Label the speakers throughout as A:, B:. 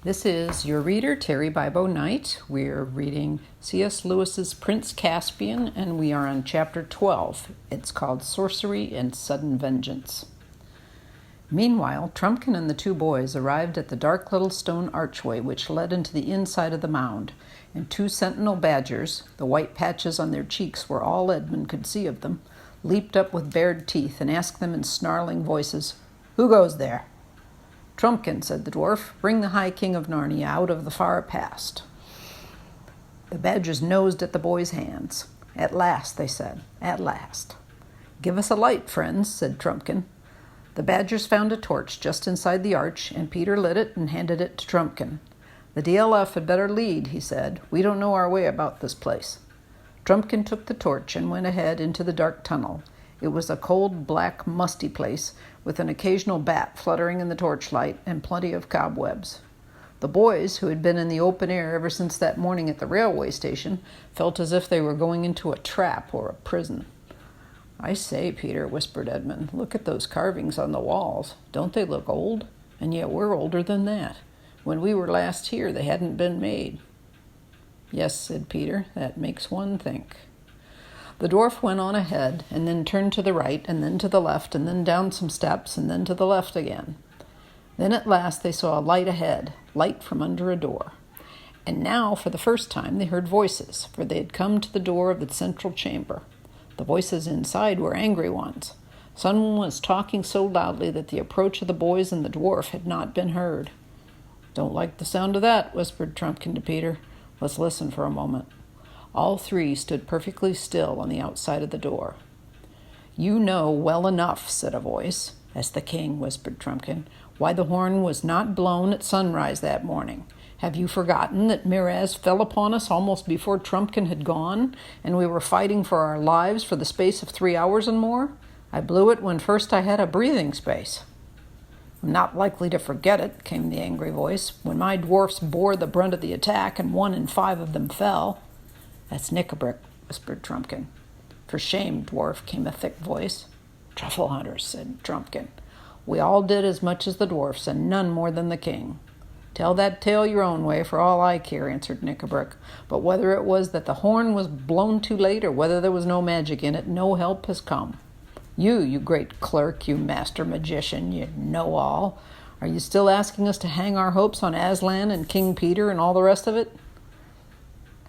A: This is your reader, Terry Bibo Knight. We're reading C.S. Lewis's Prince Caspian, and we are on chapter 12. It's called Sorcery and Sudden Vengeance. Meanwhile, Trumpkin and the two boys arrived at the dark little stone archway which led into the inside of the mound, and two sentinel badgers, the white patches on their cheeks were all Edmund could see of them, leaped up with bared teeth and asked them in snarling voices, "Who goes there?" "Trumpkin," said the dwarf, "bring the High King of Narnia out of the far past." The badgers nosed at the boys' hands. "At last," they said, "at last." "Give us a light, friends," said Trumpkin. The badgers found a torch just inside the arch, and Peter lit it and handed it to Trumpkin. "The DLF had better lead," he said. "We don't know our way about this place." Trumpkin took the torch and went ahead into the dark tunnel. It was a cold, black, musty place, with an occasional bat fluttering in the torchlight and plenty of cobwebs. The boys, who had been in the open air ever since that morning at the railway station, felt as if they were going into a trap or a prison. "I say, Peter," whispered Edmund, "look at those carvings on the walls. Don't they look old? And yet we're older than that. When we were last here, they hadn't been made." "Yes," said Peter, "that makes one think." The dwarf went on ahead, and then turned to the right, and then to the left, and then down some steps, and then to the left again. Then at last they saw a light ahead, light from under a door. And now, for the first time, they heard voices, for they had come to the door of the central chamber. The voices inside were angry ones. Someone was talking so loudly that the approach of the boys and the dwarf had not been heard. "Don't like the sound of that," whispered Trumpkin to Peter. "Let's listen for a moment." All three stood perfectly still on the outside of the door. "You know well enough," said a voice. "As the king," whispered Trumpkin, "why the horn was not blown at sunrise that morning. Have you forgotten that Miraz fell upon us almost before Trumpkin had gone, and we were fighting for our lives for the space of 3 hours and more? I blew it when first I had a breathing space." "I'm not likely to forget it," came the angry voice, "when my dwarfs bore the brunt of the attack and 1 in 5 of them fell." "That's Knickerbrick," whispered Trumpkin. "For shame, dwarf," came a thick voice. "Truffle hunters," said Trumpkin. "We all did as much as the dwarfs, and none more than the king." "Tell that tale your own way, for all I care," answered Knickerbrick. "But whether it was that the horn was blown too late, or whether there was no magic in it, no help has come. You great clerk, you master magician, you know-all, are you still asking us to hang our hopes on Aslan and King Peter and all the rest of it?"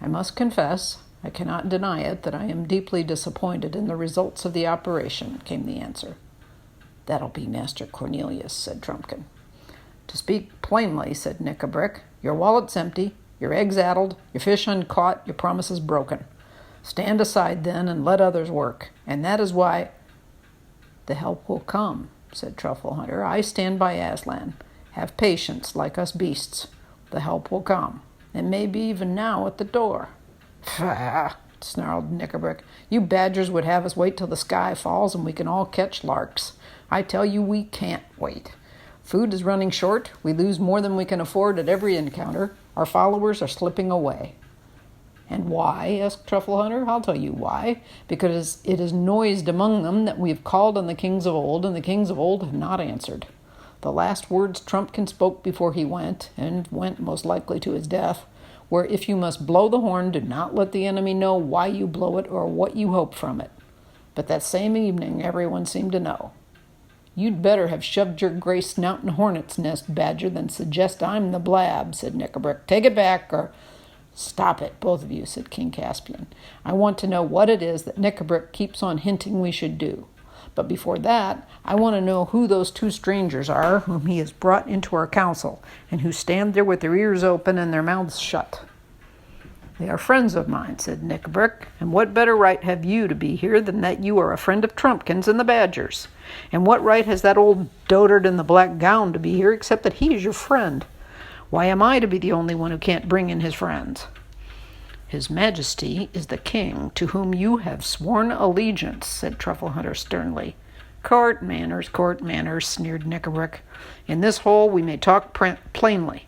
A: "I must confess, I cannot deny it, that I am deeply disappointed in the results of the operation," came the answer. "That'll be Master Cornelius," said Trumpkin. "To speak plainly," said Knickerbrick, "your wallet's empty, your eggs addled, your fish uncaught, your promises broken. Stand aside, then, and let others work. And that is why—" "The help will come," said Truffle Hunter. "I stand by Aslan. Have patience, like us beasts. The help will come. It may be even now at the door." "Pah!" snarled Knickerbrick. "You badgers would have us wait till the sky falls and we can all catch larks. I tell you we can't wait. Food is running short. We lose more than we can afford at every encounter. Our followers are slipping away." "And why?" asked Truffle Hunter. "I'll tell you why. Because it is noised among them that we have called on the kings of old, and the kings of old have not answered. The last words Trumpkin spoke before he went, and went most likely to his death, were, 'If you must blow the horn, do not let the enemy know why you blow it or what you hope from it.' But that same evening everyone seemed to know. You'd better have shoved your gray snout in a hornet's nest, Badger, than suggest I'm the blab," said Knickerbrick. "Take it back, or—" "Stop it, both of you," said King Caspian. "I want to know what it is that Knickerbrick keeps on hinting we should do. But before that, I want to know who those two strangers are whom he has brought into our council, and who stand there with their ears open and their mouths shut." "They are friends of mine," said Knickerbrick. "And what better right have you to be here than that you are a friend of Trumpkin's and the Badgers? And what right has that old dotard in the black gown to be here except that he is your friend? Why am I to be the only one who can't bring in his friends?" "His Majesty is the king to whom you have sworn allegiance," said Truffle Hunter sternly. Court manners," sneered Knickerbrick. "In this hole we may talk plainly.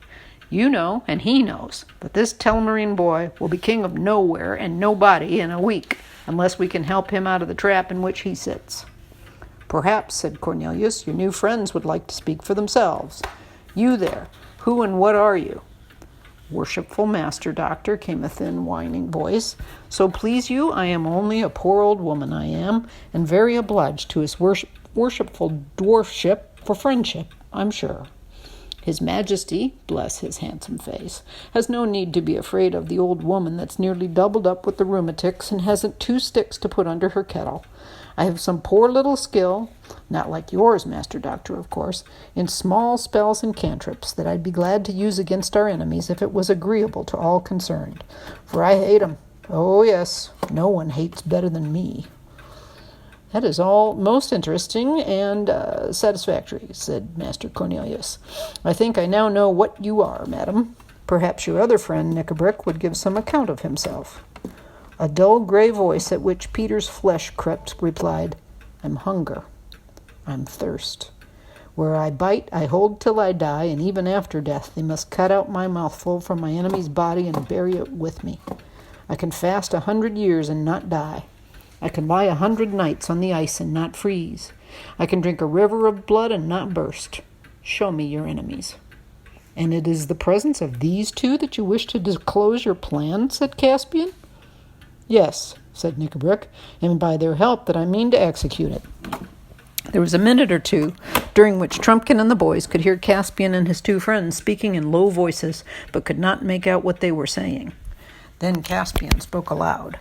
A: You know, and he knows, that this Telmarine boy will be king of nowhere and nobody in a week, unless we can help him out of the trap in which he sits." "Perhaps," said Cornelius, "your new friends would like to speak for themselves. You there, Who and what are you?" "Worshipful Master Doctor," came a thin, whining voice. "So please you, I am only a poor old woman, I am, and very obliged to his worshipful dwarfship for friendship, I'm sure. His Majesty, bless his handsome face, has no need to be afraid of the old woman that's nearly doubled up with the rheumatics and hasn't 2 sticks to put under her kettle. I have some poor little skill, not like yours, Master Doctor, of course, in small spells and cantrips that I'd be glad to use against our enemies if it was agreeable to all concerned. For I hate 'em. Oh, yes, no one hates better than me." "That is all most interesting and satisfactory," said Master Cornelius. "I think I now know what you are, madam. Perhaps your other friend, Knickerbrick, would give some account of himself." A dull gray voice at which Peter's flesh crept replied, "I'm hunger. I'm thirst. Where I bite, I hold till I die, and even after death they must cut out my mouthful from my enemy's body and bury it with me. I can fast 100 years and not die. I can lie 100 nights on the ice and not freeze. I can drink a river of blood and not burst. Show me your enemies." "And it is the presence of these 2 that you wish to disclose your plan?" said Caspian. "Yes," said Knickerbrick, "and by their help that I mean to execute it." There was a minute or 2 during which Trumpkin and the boys could hear Caspian and his 2 friends speaking in low voices, but could not make out what they were saying. Then Caspian spoke aloud.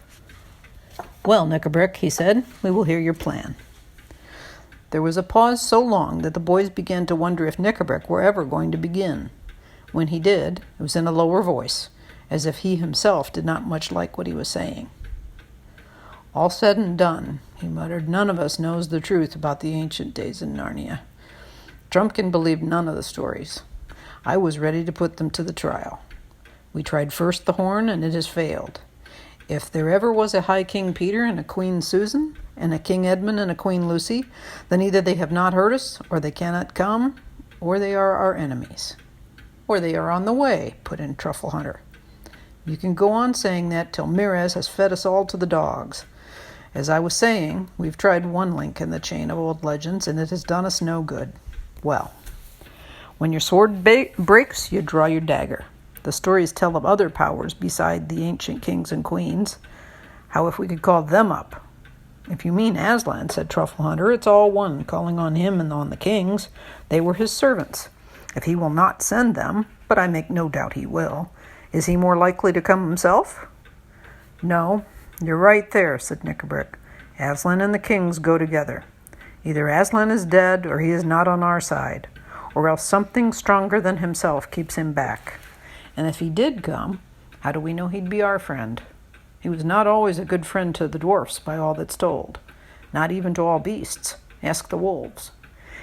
A: "Well, Knickerbrick," he said, "we will hear your plan." There was a pause so long that the boys began to wonder if Knickerbrick were ever going to begin. When he did, it was in a lower voice, as if he himself did not much like what he was saying. "All said and done," he muttered, "none of us knows the truth about the ancient days in Narnia. Trumpkin believed none of the stories. I was ready to put them to the trial. We tried first the horn, and it has failed. If there ever was a High King Peter and a Queen Susan, and a King Edmund and a Queen Lucy, then either they have not heard us, or they cannot come, or they are our enemies." "Or they are on the way," put in Truffle Hunter. "You can go on saying that till Miraz has fed us all to the dogs. As I was saying, we've tried one link in the chain of old legends, and it has done us no good. Well, when your sword breaks, you draw your dagger. The stories tell of other powers beside the ancient kings and queens. How if we could call them up?" "If you mean Aslan," said Truffle Hunter, "it's all one, calling on him and on the kings. They were his servants. If he will not send them, but I make no doubt he will, is he more likely to come himself?" "No, you're right there," said Knickerbrick. "Aslan and the kings go together. Either Aslan is dead, or he is not on our side, or else something stronger than himself keeps him back. And if he did come, how do we know he'd be our friend? He was not always a good friend to the dwarfs, by all that's told. Not even to all beasts. Ask the wolves.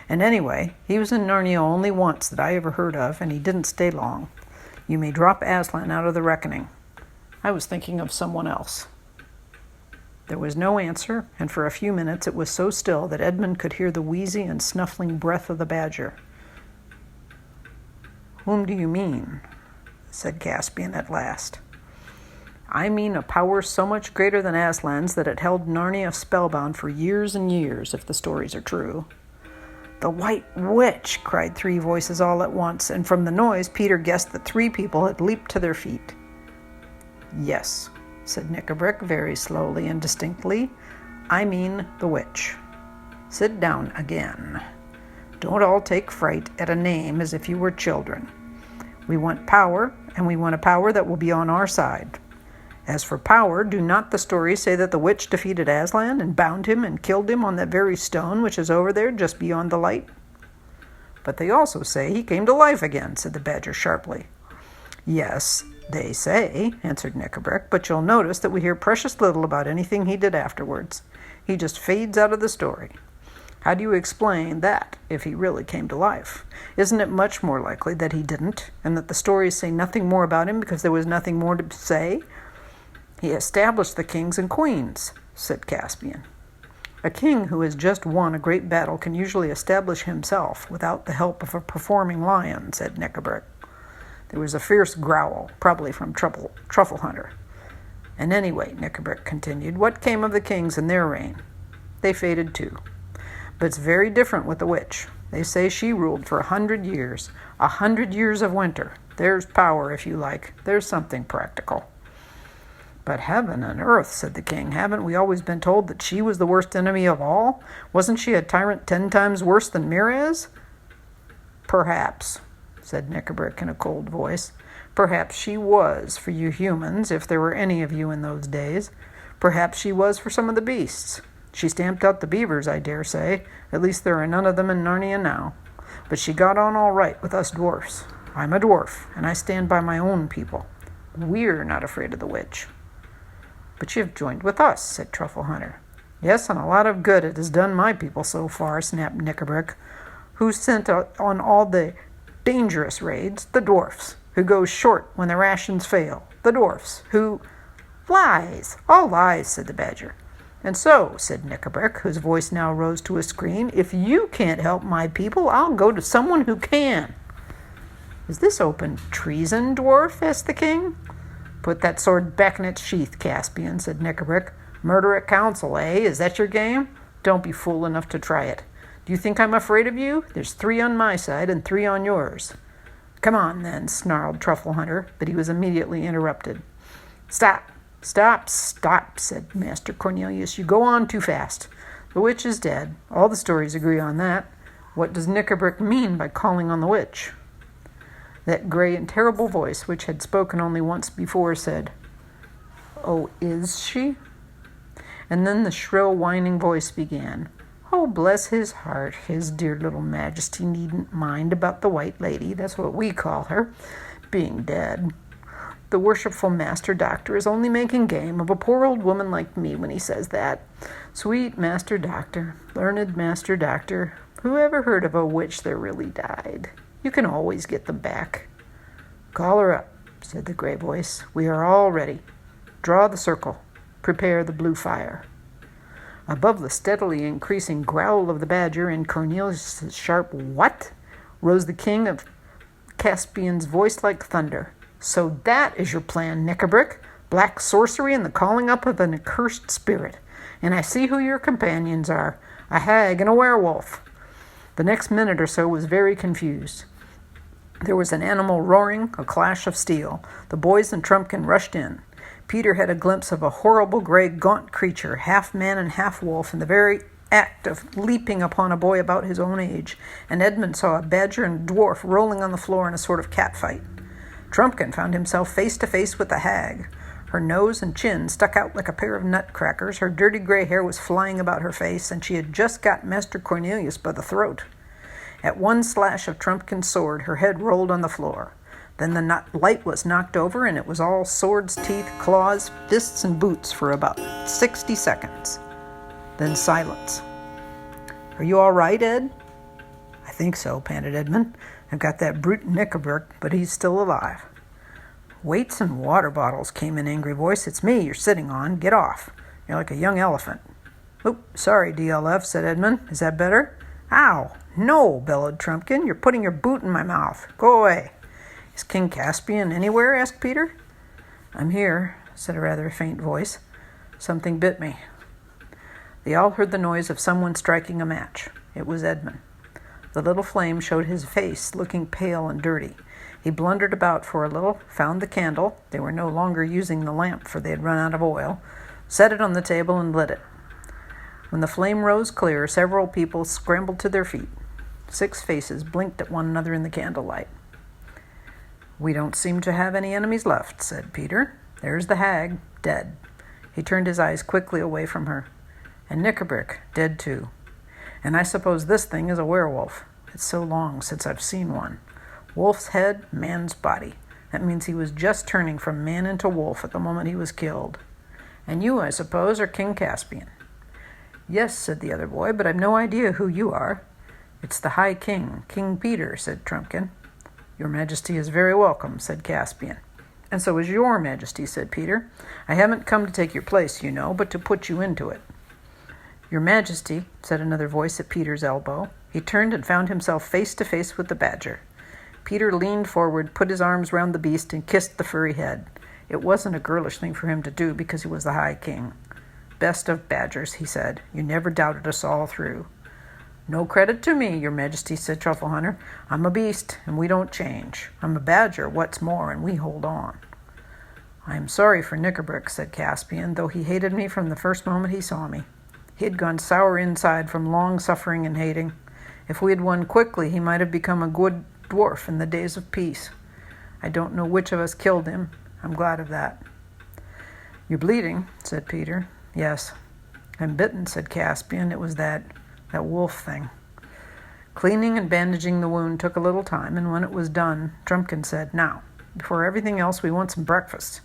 A: And anyway, he was in Narnia only once that I ever heard of, and he didn't stay long. You may drop Aslan out of the reckoning. I was thinking of someone else." There was no answer, and for a few minutes it was so still that Edmund could hear the wheezy and snuffling breath of the badger. "Whom do you mean?" said Caspian at last. "I mean a power so much greater than Aslan's that it held Narnia spellbound for years and years, if the stories are true." "The White Witch!" cried 3 voices all at once, and from the noise Peter guessed that 3 people had leaped to their feet. "Yes," said Knickerbrick very slowly and distinctly, "I mean the witch. Sit down again. Don't all take fright at a name as if you were children. We want power, and we want a power that will be on our side. As for power, do not the stories say that the witch defeated Aslan and bound him and killed him on that very stone which is over there just beyond the light?" "But they also say he came to life again," said the badger sharply. "Yes, they say," answered Knickerbrick, "but you'll notice that we hear precious little about anything he did afterwards. He just fades out of the story. How do you explain that if he really came to life? Isn't it much more likely that he didn't, and that the stories say nothing more about him because there was nothing more to say?" "He established the kings and queens," said Caspian. "A king who has just won a great battle can usually establish himself without the help of a performing lion," said Knickerbrick. There was a fierce growl, probably from Truffle Hunter. "And anyway," Knickerbrick continued, "what came of the kings in their reign? They faded too. But it's very different with the witch. They say she ruled for 100 years. 100 years of winter. There's power, if you like. There's something practical. But heaven and earth, said the king, haven't we always been told that she was the worst enemy of all? Wasn't she a tyrant 10 times worse than Miraz? Perhaps, said Knickerbrick in a cold voice. Perhaps she was for you humans, if there were any of you in those days. Perhaps she was for some of the beasts. She stamped out the beavers, I dare say. At least there are none of them in Narnia now. But she got on all right with us dwarfs. I'm a dwarf, and I stand by my own people. We're not afraid of the witch. But you've joined with us, said Truffle Hunter. Yes, and a lot of good it has done my people so far, snapped Knickerbrick. Who's sent on all the dangerous raids? The dwarfs. Who goes short when the rations fail? The dwarfs. Who... Lies. All lies, said the badger. And so, said Knickerbrick, whose voice now rose to a scream, if you can't help my people, I'll go to someone who can. Is this open treason, dwarf? Asked the king. Put that sword back in its sheath, Caspian, said Knickerbrick. Murder at council, eh? Is that your game? Don't be fool enough to try it. Do you think I'm afraid of you? There's 3 on my side and 3 on yours. Come on, then, snarled Truffle Hunter, but he was immediately interrupted. Stop, said Master Cornelius. You go on too fast. The witch is dead. All the stories agree on that. What does Knickerbrick mean by calling on the witch? That gray and terrible voice, which had spoken only once before, said, Oh, is she? And then the shrill, whining voice began. Oh, bless his heart, his dear little majesty needn't mind about the white lady, that's what we call her, being dead. The worshipful master doctor is only making game of a poor old woman like me when he says that. Sweet master doctor, learned master doctor, who ever heard of a witch that really died? You can always get them back. Call her up, said the gray voice. We are all ready. Draw the circle. Prepare the blue fire. Above the steadily increasing growl of the badger and Cornelius' sharp what rose the king of Caspian's voice like thunder. So that is your plan, Knickerbrick. Black sorcery and the calling up of an accursed spirit. And I see who your companions are. A hag and a werewolf. The next minute or so was very confused. There was an animal roaring, a clash of steel. The boys and Trumpkin rushed in. Peter had a glimpse of a horrible gray gaunt creature, half man and half wolf, in the very act of leaping upon a boy about his own age, and Edmund saw a badger and a dwarf rolling on the floor in a sort of catfight. Trumpkin found himself face to face with the hag. Her nose and chin stuck out like a pair of nutcrackers, her dirty gray hair was flying about her face, and she had just got Master Cornelius by the throat. At one slash of Trumpkin's sword, her head rolled on the floor. Then the light was knocked over, and it was all swords, teeth, claws, fists, and boots for about 60 seconds. Then silence. Are you all right, Ed? I think so, panted Edmund. I've got that brute Knickerbrick, but he's still alive. Weights and water bottles, came an angry voice. It's me you're sitting on. Get off. You're like a young elephant. Oop, sorry, DLF, said Edmund. Is that better? Ow! No, bellowed Trumpkin. You're putting your boot in my mouth. Go away. Is King Caspian anywhere? Asked Peter. I'm here, said a rather faint voice. Something bit me. They all heard the noise of someone striking a match. It was Edmund. The little flame showed his face, looking pale and dirty. He blundered about for a little, found the candle. They were no longer using the lamp, for they had run out of oil, set it on the table and lit it. When the flame rose clear, several people scrambled to their feet. 6 faces blinked at one another in the candlelight. We don't seem to have any enemies left, said Peter. There's the hag, dead. He turned his eyes quickly away from her. And Knickerbrick, dead too. And I suppose this thing is a werewolf. It's so long since I've seen one. Wolf's head, man's body. That means he was just turning from man into wolf at the moment he was killed. And you, I suppose, are King Caspian. Yes, said the other boy, but I've no idea who you are. It's the High King, King Peter, said Trumpkin. Your Majesty is very welcome, said Caspian. And so is your Majesty, said Peter. I haven't come to take your place, you know, but to put you into it. Your Majesty, said another voice at Peter's elbow. He turned and found himself face to face with the badger. Peter leaned forward, put his arms round the beast, and kissed the furry head. It wasn't a girlish thing for him to do because he was the High King. Best of badgers, he said. You never doubted us all through. "No credit to me, your majesty," said Trufflehunter. "I'm a beast, and we don't change. I'm a badger, what's more, and we hold on." "I am sorry for Knickerbrick," said Caspian, though he hated me from the first moment he saw me. He had gone sour inside from long suffering and hating. If we had won quickly, he might have become a good dwarf in the days of peace. I don't know which of us killed him. I'm glad of that. "You're bleeding," said Peter. "Yes." "I'm bitten," said Caspian. "It was that wolf thing." Cleaning and bandaging the wound took a little time, and when it was done, Trumpkin said, "Now, before everything else, we want some breakfast."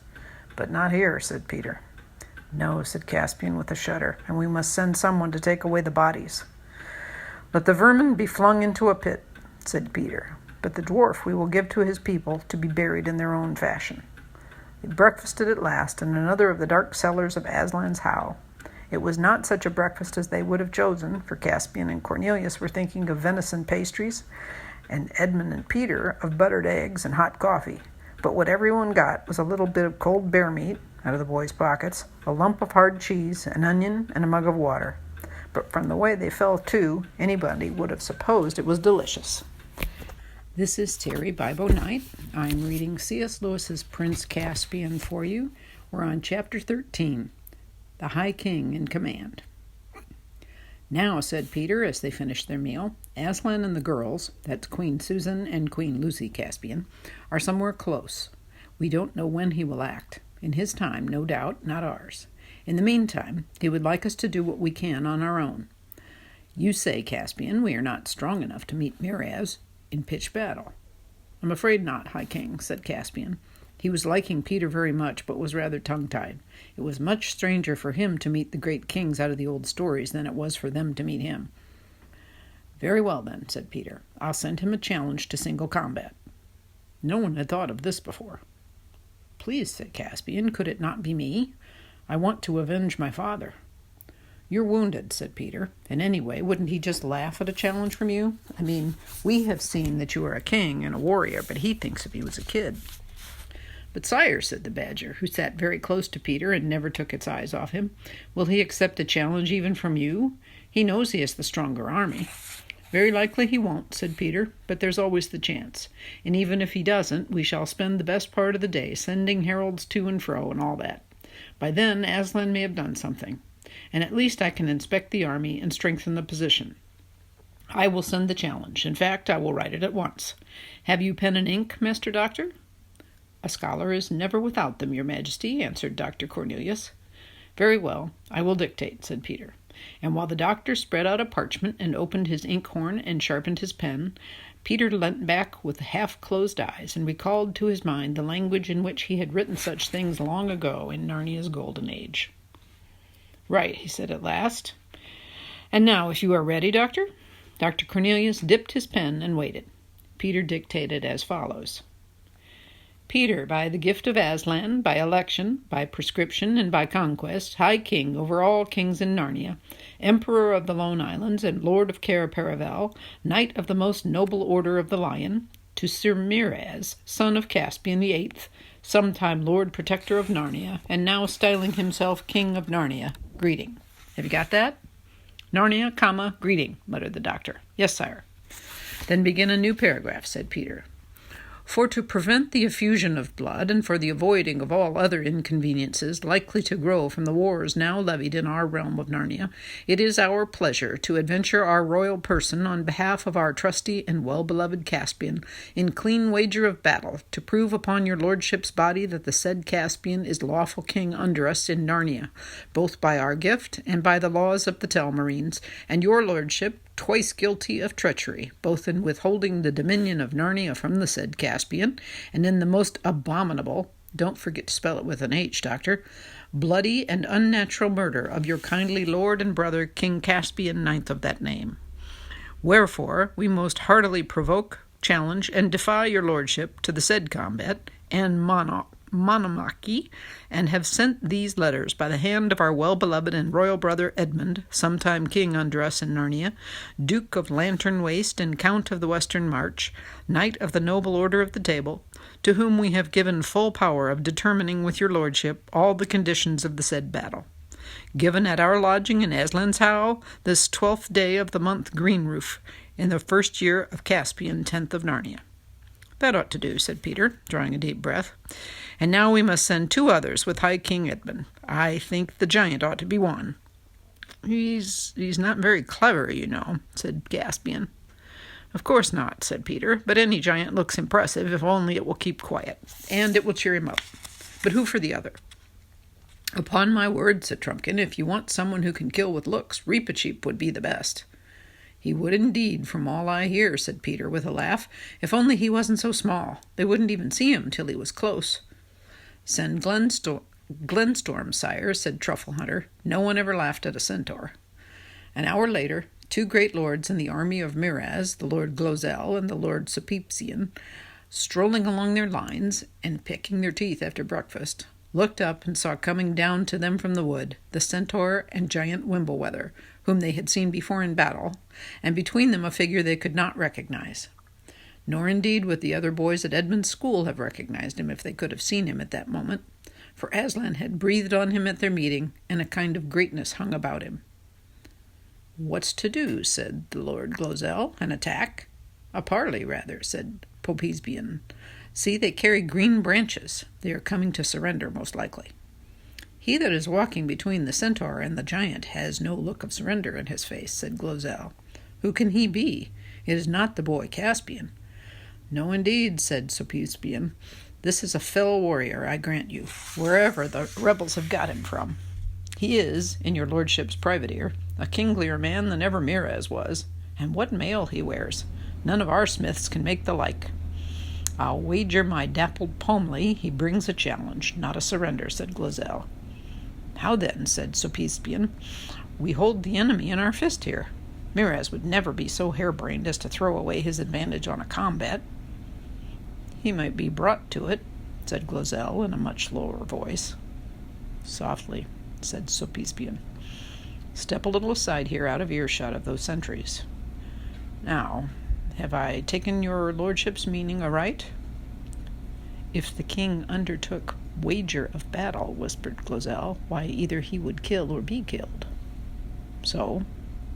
A: "But not here," said Peter. "No," said Caspian with a shudder, "and we must send someone to take away the bodies." "Let the vermin be flung into a pit," said Peter, "but the dwarf we will give to his people to be buried in their own fashion." They breakfasted at last in another of the dark cellars of Aslan's How. It was not such a breakfast as they would have chosen, for Caspian and Cornelius were thinking of venison pastries, and Edmund and Peter of buttered eggs and hot coffee. But what everyone got was a little bit of cold bear meat out of the boys' pockets, a lump of hard cheese, an onion, and a mug of water. But from the way they fell to, anybody would have supposed it was delicious. This is Terry Bibo Knight. I'm reading C.S. Lewis's Prince Caspian for you. We're on Chapter 13, The High King in Command. "Now," said Peter as they finished their meal, "Aslan and the girls," that's Queen Susan and Queen Lucy Caspian, "are somewhere close. We don't know when he will act. In his time, no doubt, not ours. In the meantime, he would like us to do what we can on our own. You say, Caspian, we are not strong enough to meet Miraz in pitched battle." "I'm afraid not, High King," said Caspian. He was liking Peter very much, but was rather tongue-tied. It was much stranger for him to meet the great kings out of the old stories than it was for them to meet him. "Very well, then," said Peter. "I'll send him a challenge to single combat." No one had thought of this before. "Please," said Caspian, "could it not be me? I want to avenge my father." "You're wounded," said Peter. "And anyway, wouldn't he just laugh at a challenge from you? I mean, we have seen that you are a king and a warrior, but he thinks of you as a kid." "But sire," said the badger, who sat very close to Peter and never took its eyes off him, "will he accept a challenge even from you? He knows he has the stronger army." "Very likely he won't," said Peter, "but there's always the chance. And even if he doesn't, we shall spend the best part of the day sending heralds to and fro and all that. By then, Aslan may have done something, and at least I can inspect the army and strengthen the position. I will send the challenge. In fact, I will write it at once. Have you pen and ink, Master Doctor?" "A scholar is never without them, your majesty," answered Dr. Cornelius. "Very well, I will dictate," said Peter. And while the doctor spread out a parchment and opened his inkhorn and sharpened his pen, Peter leant back with half-closed eyes and recalled to his mind the language in which he had written such things long ago in Narnia's golden age. "Right," he said at last. "And now, if you are ready, Doctor?" Dr. Cornelius dipped his pen and waited. Peter dictated as follows. "Peter, by the gift of Aslan, by election, by prescription, and by conquest, High King over all kings in Narnia, Emperor of the Lone Islands and Lord of Cair Paravel, Knight of the most noble order of the Lion, to Sir Miraz, son of Caspian the Eighth, sometime Lord Protector of Narnia, and now styling himself King of Narnia, greeting." Have you got that? "Narnia, comma, greeting," muttered the doctor. "Yes, sire." "Then begin a new paragraph," said Peter. "For to prevent the effusion of blood, and for the avoiding of all other inconveniences likely to grow from the wars now levied in our realm of Narnia, it is our pleasure to adventure our royal person on behalf of our trusty and well-beloved Caspian in clean wager of battle, to prove upon your lordship's body that the said Caspian is lawful king under us in Narnia, both by our gift and by the laws of the Telmarines, and your lordship twice guilty of treachery, both in withholding the dominion of Narnia from the said Caspian, and in the most abominable, don't forget to spell it with an H, Doctor, bloody and unnatural murder of your kindly lord and brother, King Caspian, ninth of that name. Wherefore, we most heartily provoke, challenge, and defy your lordship to the said combat and monomachy, and have sent these letters by the hand of our well-beloved and royal brother Edmund, sometime king under us in Narnia, Duke of Lantern Waste and Count of the Western March, Knight of the Noble Order of the Table, to whom we have given full power of determining with your lordship all the conditions of the said battle. given at our lodging in Aslan's Howe, this 12th day of the month Green Roof, in the first year of Caspian, 10th of Narnia." "That ought to do," said Peter, drawing a deep breath. "And now we must send 2 others with High King Edmund. I think the giant ought to be one." He's not very clever, you know," said Caspian. "Of course not," said Peter, "but any giant looks impressive if only it will keep quiet, and it will cheer him up. But who for the other?" "Upon my word," said Trumpkin, "if you want someone who can kill with looks, Reepicheep would be the best." "He would indeed, from all I hear," said Peter with a laugh. "If only he wasn't so small. They wouldn't even see him till he was close." "Send Glenstorm, sire," said Truffle Hunter. "No one ever laughed at a centaur." An hour later, 2 great lords in the army of Miraz, the Lord Glozell and the Lord Supipsian, strolling along their lines and picking their teeth after breakfast, looked up and saw coming down to them from the wood the centaur and giant Wimblewether, whom they had seen before in battle, and between them a figure they could not recognize. Nor indeed would the other boys at Edmund's school have recognized him if they could have seen him at that moment, for Aslan had breathed on him at their meeting, and a kind of greatness hung about him. "What's to do?" said the Lord Glozell. "An attack?" "A parley, rather," said Popesbian. "See, they carry green branches. They are coming to surrender, most likely." "He that is walking between the centaur and the giant has no look of surrender in his face," said Glozell. "Who can he be? It is not the boy Caspian." "No, indeed," said Supipsian. "This is a fell warrior, I grant you, wherever the rebels have got him from. He is, in your lordship's private ear, a kinglier man than ever Miraz was. And what mail he wears! None of our smiths can make the like." "I'll wager my dappled palmley he brings a challenge, not a surrender," said Glozell. "How then?" said Supipsian. "We hold the enemy in our fist here. Miraz would never be so harebrained as to throw away his advantage on a combat." "He might be brought to it," said Glozell in a much lower voice. "Softly," said Supipsian. "Step a little aside here, out of earshot of those sentries. Now, have I taken your lordship's meaning aright?" "If the king undertook wager of battle," whispered Glozell, "why, either he would kill or be killed." "So,"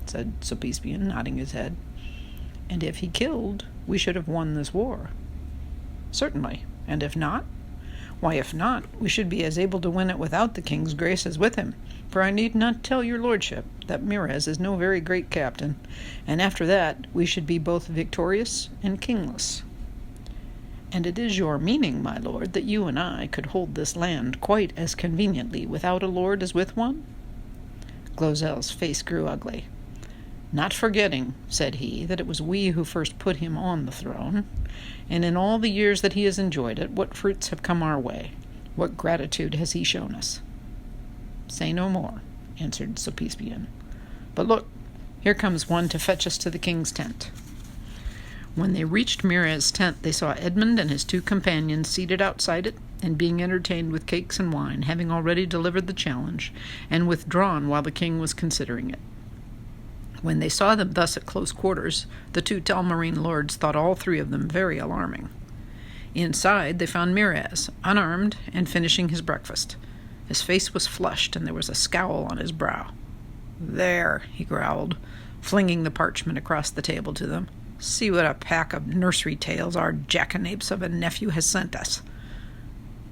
A: said Supipsian, nodding his head. "And if he killed, we should have won this war." "Certainly. And if not?" "Why, if not, we should be as able to win it without the king's grace as with him, for I need not tell your lordship that Miraz is no very great captain, and after that we should be both victorious and kingless." "And it is your meaning, my lord, that you and I could hold this land quite as conveniently without a lord as with one?" Glozell's face grew ugly. "Not forgetting," said he, "that it was we who first put him on the throne, and in all the years that he has enjoyed it, what fruits have come our way? What gratitude has he shown us?" "Say no more," answered Supipsian. "But look, here comes one to fetch us to the king's tent." When they reached Miraz's tent, they saw Edmund and his 2 companions seated outside it, and being entertained with cakes and wine, having already delivered the challenge, and withdrawn while the king was considering it. When they saw them thus at close quarters, the 2 Telmarine lords thought all 3 of them very alarming. Inside they found Miraz, unarmed and finishing his breakfast. His face was flushed, and there was a scowl on his brow. "There," he growled, flinging the parchment across the table to them. "See what a pack of nursery tales our jackanapes of a nephew has sent us."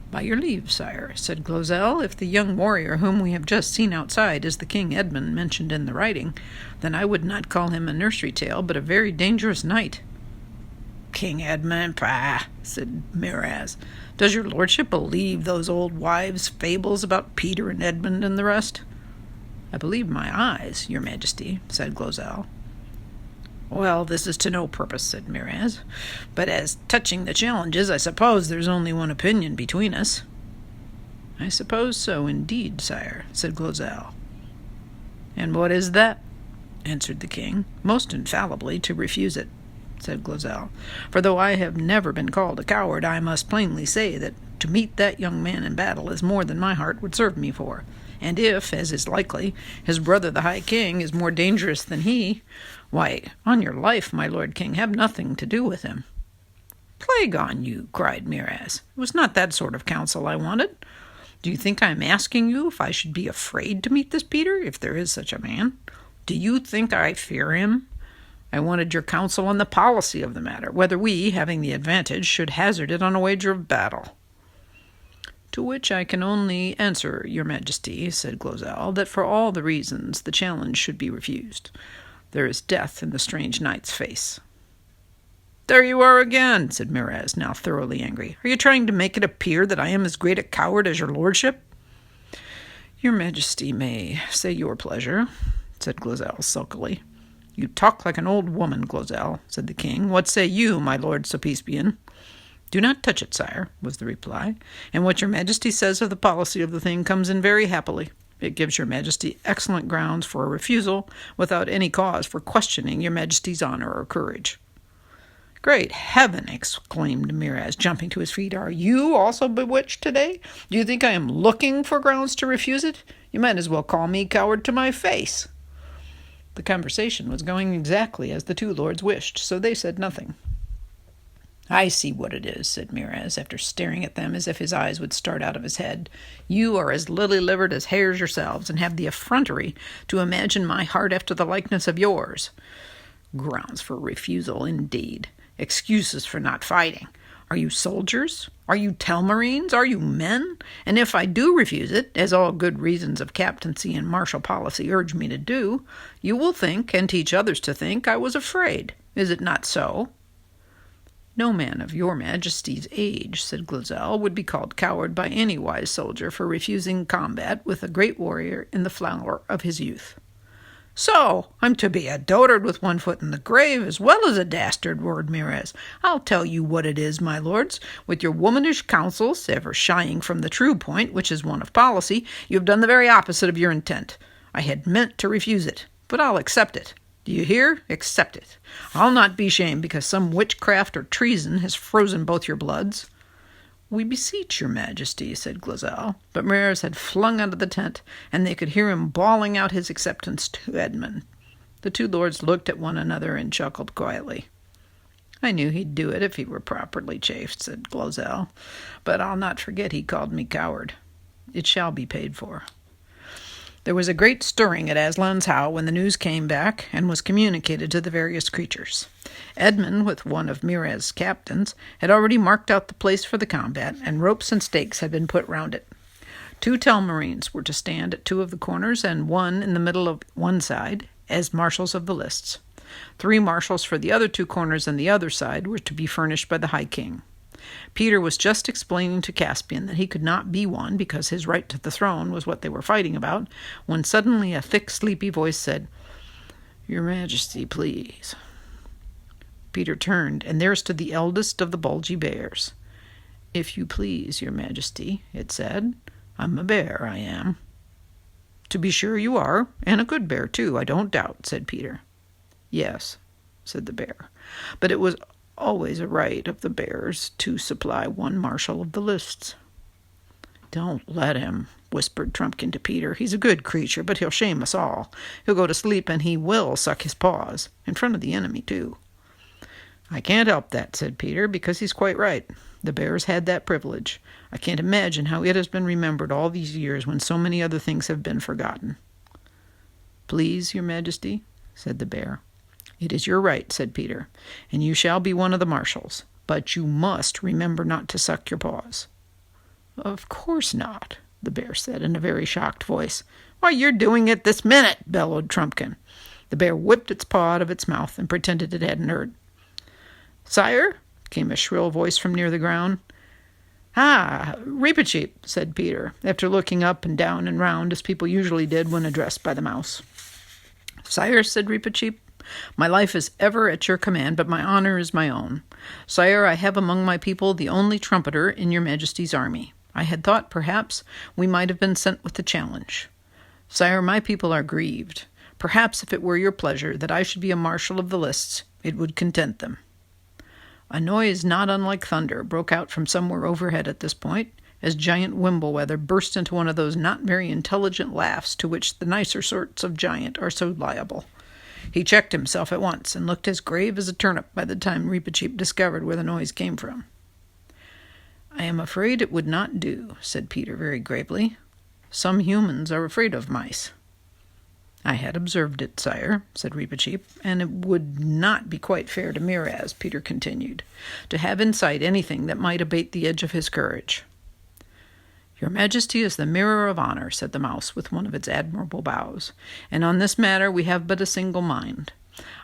A: "By your leave, sire," said Glozell, "if the young warrior whom we have just seen outside is the King Edmund mentioned in the writing, then I would not call him a nursery tale, but a very dangerous knight." "King Edmund, pah," said Miraz. "Does your lordship believe those old wives' fables about Peter and Edmund and the rest?" "I believe my eyes, your majesty," said Glozell. "Well, this is to no purpose," said Miraz. "But as touching the challenges, I suppose there's only one opinion between us." "I suppose so, indeed, sire," said Glozell. "And what is that?" answered the king. "Most infallibly to refuse it," said Glozell. "For though I have never been called a coward, I must plainly say that to meet that young man in battle is more than my heart would serve me for. And if, as is likely, his brother the High King is more dangerous than he, why, on your life, my Lord King, have nothing to do with him." "Plague on you," cried Miraz. "It was not that sort of counsel I wanted. Do you think I am asking you if I should be afraid to meet this Peter, if there is such a man? Do you think I fear him? I wanted your counsel on the policy of the matter, whether we, having the advantage, should hazard it on a wager of battle. To which I can only answer, your majesty, said Glozell, that for all the reasons the challenge should be refused. There is death in the strange knight's face. There you are again, said Miraz, now thoroughly angry. Are you trying to make it appear that I am as great a coward as your lordship? Your majesty may say your pleasure, said Glozell sulkily. You talk like an old woman, Glozell, said the king. What say you, my lord Caspian? Do not touch it, sire, was the reply, and what your majesty says of the policy of the thing comes in very happily. It gives your majesty excellent grounds for a refusal, without any cause for questioning your majesty's honor or courage. Great heaven, exclaimed Miraz, jumping to his feet. Are you also bewitched today? Do you think I am looking for grounds to refuse it? You might as well call me coward to my face. The conversation was going exactly as the two lords wished, so they said nothing. I see what it is, said Miraz, after staring at them as if his eyes would start out of his head. You are as lily-livered as hares yourselves, and have the effrontery to imagine my heart after the likeness of yours. Grounds for refusal, indeed. Excuses for not fighting. Are you soldiers? Are you telmarines? Are you men? And if I do refuse it, as all good reasons of captaincy and martial policy urge me to do, you will think, and teach others to think, I was afraid. Is it not so? No man of your majesty's age, said Glozell, would be called coward by any wise soldier for refusing combat with a great warrior in the flower of his youth. So, I'm to be a dotard with one foot in the grave as well as a dastard, roared Miraz. I'll tell you what it is, my lords. With your womanish counsels, ever shying from the true point, which is one of policy, you have done the very opposite of your intent. I had meant to refuse it, but I'll accept it. Do you hear? Accept it. I'll not be shamed because some witchcraft or treason has frozen both your bloods. We beseech your majesty, said Glozell, but Miraz had flung out of the tent, and they could hear him bawling out his acceptance to Edmund. The two lords looked at one another and chuckled quietly. I knew he'd do it if he were properly chafed, said Glozell, but I'll not forget he called me coward. It shall be paid for. There was a great stirring at Aslan's house when the news came back and was communicated to the various creatures. Edmund, with one of Miraz's captains, had already marked out the place for the combat, and ropes and stakes had been put round it. 2 telmarines were to stand at 2 of the corners and 1 in the middle of one side as marshals of the lists. 3 marshals for the other 2 corners and the other side were to be furnished by the High King. Peter was just explaining to Caspian that he could not be one because his right to the throne was what they were fighting about, when suddenly a thick, sleepy voice said, Your Majesty, please. Peter turned, and there stood the eldest of the bulgy bears. If you please, your majesty, it said. I'm a bear, I am. To be sure you are, and a good bear, too, I don't doubt, said Peter. Yes, said the bear, but it was always a right of the bears to supply one marshal of the lists. Don't let him, whispered Trumpkin to Peter. He's a good creature, but he'll shame us all. He'll go to sleep, and he will suck his paws, in front of the enemy, too. I can't help that, said Peter, because he's quite right. The bears had that privilege. I can't imagine how it has been remembered all these years when so many other things have been forgotten. Please, your majesty, said the bear. It is your right, said Peter, and you shall be one of the marshals, but you must remember not to suck your paws. Of course not, the bear said in a very shocked voice. Why, you're doing it this minute, bellowed Trumpkin. The bear whipped its paw out of its mouth and pretended it hadn't heard. Sire, came a shrill voice from near the ground. Ah, Reepicheep, said Peter, after looking up and down and round as people usually did when addressed by the mouse. Sire, said Reepicheep, my life is ever at your command, but my honor is my own. Sire, I have among my people the only trumpeter in your majesty's army. I had thought, perhaps, we might have been sent with the challenge. Sire, my people are grieved. Perhaps if it were your pleasure that I should be a marshal of the lists, it would content them. A noise not unlike thunder broke out from somewhere overhead at this point, as giant Wimbleweather burst into one of those not very intelligent laughs to which the nicer sorts of giant are so liable. He checked himself at once and looked as grave as a turnip by the time Reepicheep discovered where the noise came from. I am afraid it would not do, said Peter very gravely. Some humans are afraid of mice. I had observed it, sire, said Reepicheep, and it would not be quite fair to Miraz, Peter continued, to have in sight anything that might abate the edge of his courage. Your Majesty is the mirror of honor, said the mouse with one of its admirable bows, and on this matter we have but a single mind.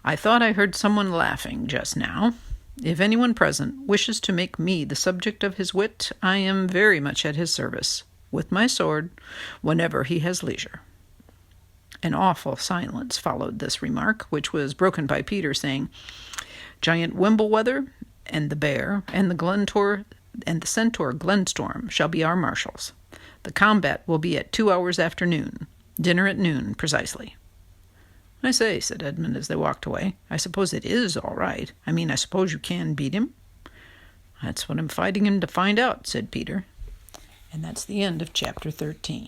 A: I thought I heard someone laughing just now. If anyone present wishes to make me the subject of his wit, I am very much at his service, with my sword, whenever he has leisure. An awful silence followed this remark, which was broken by Peter saying, Giant Wimbleweather and the bear and the centaur Glenstorm shall be our marshals. The combat will be at 2 hours after noon. Dinner at noon, precisely. I say, said Edmund as they walked away, I suppose it is all right. I suppose you can beat him? That's what I'm fighting him to find out, said Peter. And that's the end of chapter 13.